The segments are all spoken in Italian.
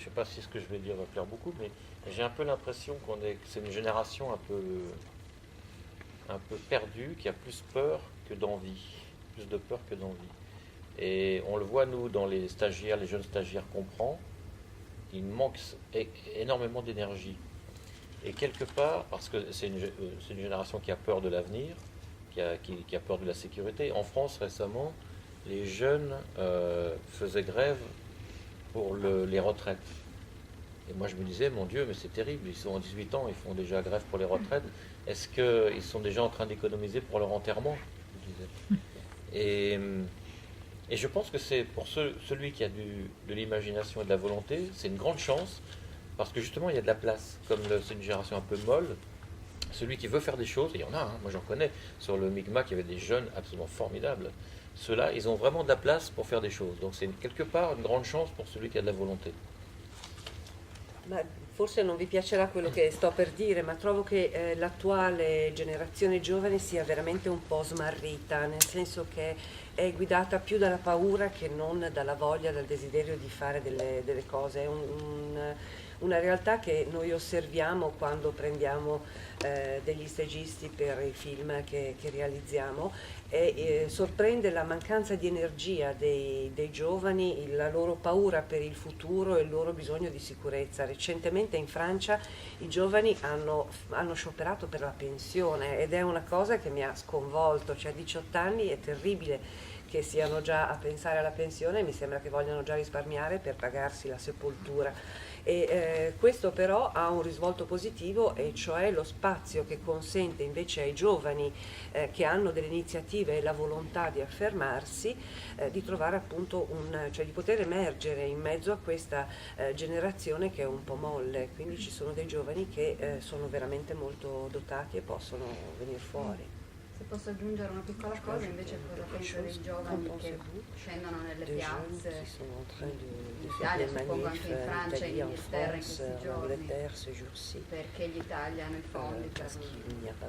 je sais pas si ce que je vais dire va plaire beaucoup, mais j'ai un peu l'impression que c'est une génération un peu perdue, qui a plus peur que d'envie, plus de peur que d'envie. Et on le voit, nous, dans les stagiaires, les jeunes stagiaires qu'on prend, il manque énormément d'énergie. Et quelque part, parce que c'est une génération qui a peur de l'avenir, qui a peur de la sécurité. En France, récemment, les jeunes faisaient grève pour les retraites. Et moi, je me disais, mon Dieu, mais c'est terrible, ils sont à 18 ans, ils font déjà grève pour les retraites. Est-ce qu'ils sont déjà en train d'économiser pour leur enterrement? Je disais. Et je pense que c'est pour celui qui a de l'imagination et de la volonté, c'est une grande chance, parce que justement, il y a de la place. Comme c'est une génération un peu molle, celui qui veut faire des choses, et il y en a, hein, moi j'en connais, sur le Mi'kmaq, il y avait des jeunes absolument formidables. Ceux-là, ils ont vraiment de la place pour faire des choses. Donc c'est quelque part une grande chance pour celui qui a de la volonté. Ma forse non vi piacerà quello che sto per dire, ma trovo che l'attuale generazione giovane sia veramente un po' smarrita, nel senso che è guidata più dalla paura che non dalla voglia, dal desiderio di fare delle cose. È una realtà che noi osserviamo quando prendiamo degli stagisti per i film che realizziamo e sorprende la mancanza di energia dei giovani, la loro paura per il futuro e il loro bisogno di sicurezza. Recentemente in Francia i giovani hanno scioperato per la pensione ed è una cosa che mi ha sconvolto, cioè a 18 anni è terribile che siano già a pensare alla pensione e mi sembra che vogliano già risparmiare per pagarsi la sepoltura. E questo però ha un risvolto positivo, e cioè lo spazio che consente invece ai giovani che hanno delle iniziative e la volontà di affermarsi, di trovare appunto cioè di poter emergere in mezzo a questa generazione che è un po' molle. Quindi ci sono dei giovani che sono veramente molto dotati e possono venire fuori. Se posso aggiungere una piccola cosa, invece cosa penso dei giovani che scendono nelle piazze in Italia, suppongo anche in Francia e in Inghilterra in questi giorni, perché gli Italy hanno i fondi per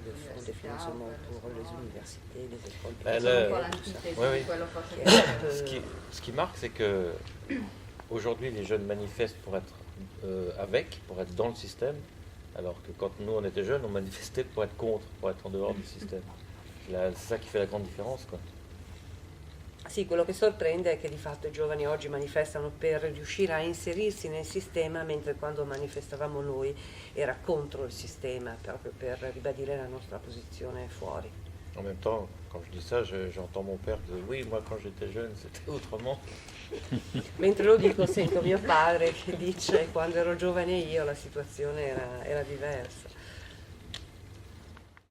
l'università, sono un po' l'antitesi di quello forse. Ce qui marque, c'est que aujourd'hui les jeunes manifestent pour être pour être dans le système, alors que quand nous on était jeunes, on manifestait pour être contre, pour être en dehors du système. C'est ça qui fait la grande différence, quoi. Sì, quello che sorprende è che di fatto i giovani oggi manifestano per riuscire a inserirsi nel sistema, mentre quando manifestavamo noi era contro il sistema, proprio per ribadire la nostra posizione fuori. En même temps, quand je dis ça, j'entends mon père dire oui, moi quand j'étais jeune, c'était autrement. Mentre lo dico, sento mio padre che dice quando ero giovane io la situazione era diversa.